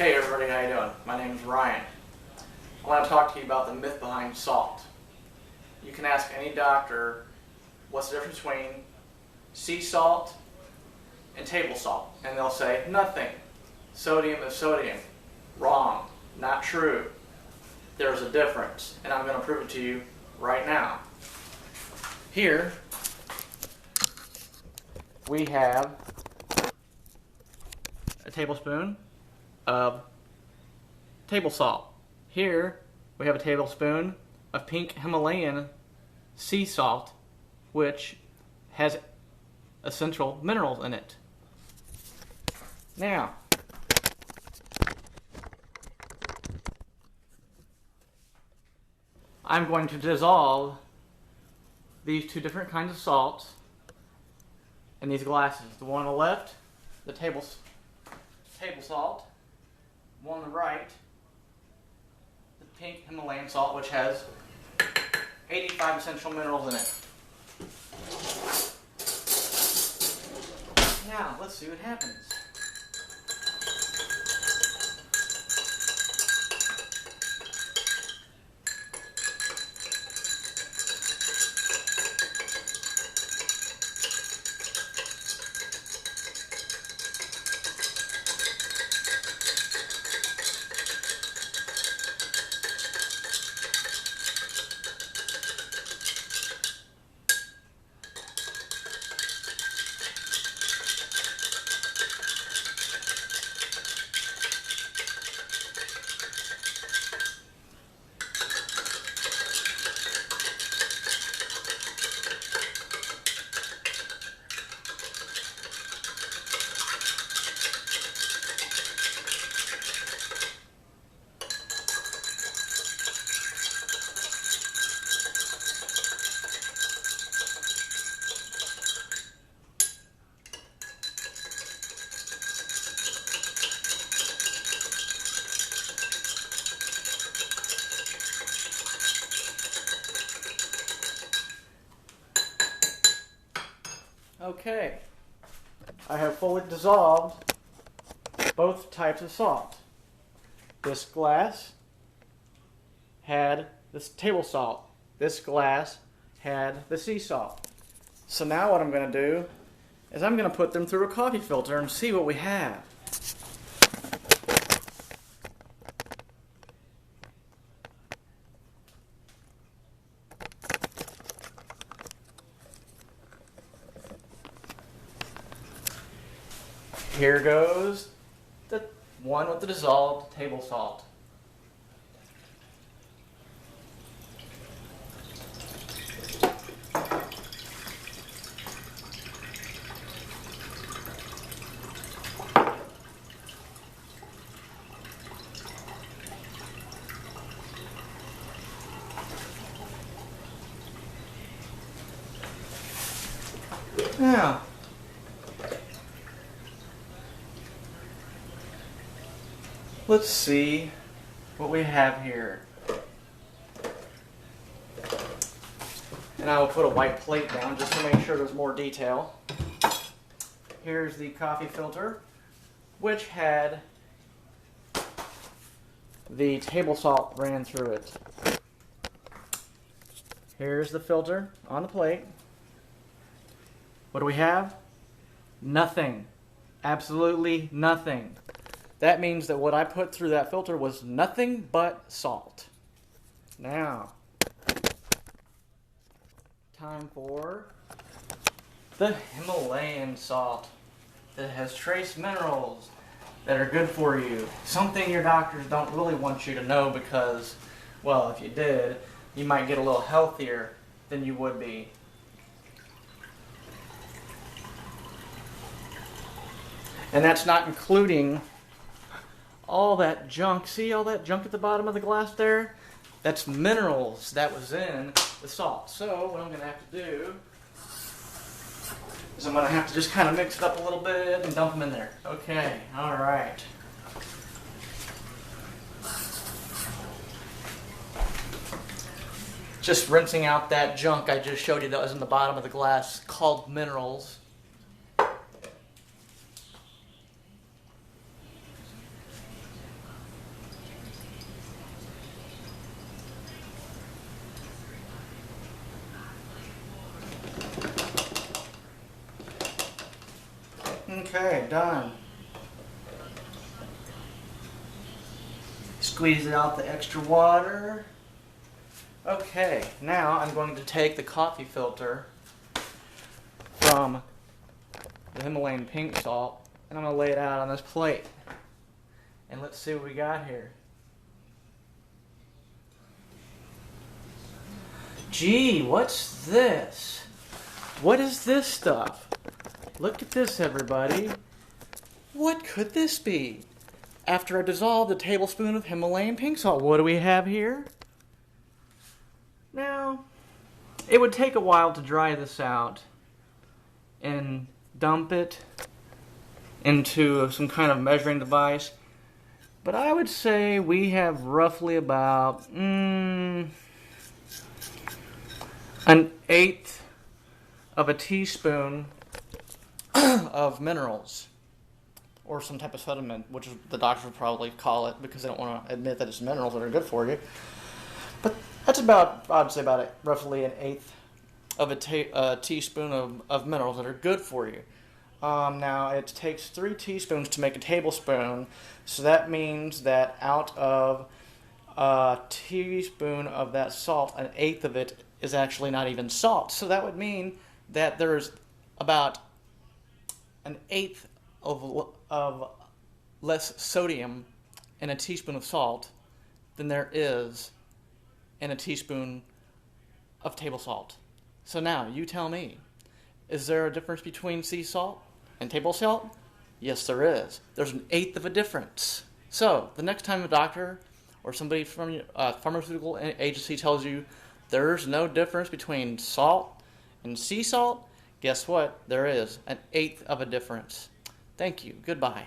Hey everybody, how you doing? My name is Ryan. I want to talk to you about the myth behind salt. You can ask any doctor what's the difference between sea salt and table salt, and they'll say nothing. Sodium is sodium. Wrong. Not true. There's a difference, and I'm going to prove it to you right now. Here we have a tablespoon of table salt. Here we have a tablespoon of pink Himalayan sea salt, which has essential minerals in it. Now, I'm going to dissolve these two different kinds of salts in these glasses. The one on the left, the table salt. One on the right, the pink Himalayan salt, which has 85 essential minerals in it. Now, let's see what happens. Okay, I have fully dissolved both types of salt. This glass had this table salt. This glass had the sea salt. So now what I'm going to do is I'm going to put them through a coffee filter and see what we have. Here goes the one with the dissolved table salt. Now, let's see what we have here. And I will put a white plate down just to make sure there's more detail. Here's the coffee filter, which had the table salt ran through it. Here's the filter on the plate. What do we have? Nothing. Absolutely nothing. That means that what I put through that filter was nothing but salt. Now, time for the Himalayan salt that has trace minerals that are good for you. Something your doctors don't really want you to know because, well, if you did, you might get a little healthier than you would be. And that's not including all that junk. See all that junk at the bottom of the glass there? That's minerals that was in the salt. So what I'm going to have to do is I'm going to have to just kind of mix it up a little bit and dump them in there. Okay, all right. Just rinsing out that junk I just showed you that was in the bottom of the glass called minerals. Okay, done. Squeeze out the extra water. Okay, now I'm going to take the coffee filter from the Himalayan pink salt and I'm going to lay it out on this plate. And let's see what we got here. Gee, what's this? What is this stuff? Look at this, everybody. What could this be? After I dissolved a tablespoon of Himalayan pink salt, what do we have here? Now, it would take a while to dry this out and dump it into some kind of measuring device, but I would say we have roughly about an eighth of a teaspoon of minerals, or some type of sediment, which the doctors would probably call it because they don't want to admit that it's minerals that are good for you. But that's about, I'd say about roughly an eighth of a teaspoon of minerals that are good for you. Now, it takes 3 teaspoons to make a tablespoon, so that means that out of a teaspoon of that salt, an eighth of it is actually not even salt. So that would mean that there's about an eighth of less sodium in a teaspoon of salt than there is in a teaspoon of table salt. So now, you tell me, is there a difference between sea salt and table salt? Yes, there is. There's an eighth of a difference. So, the next time a doctor or somebody from a pharmaceutical agency tells you there's no difference between salt and sea salt, guess what? There is an eighth of a difference. Thank you. Goodbye.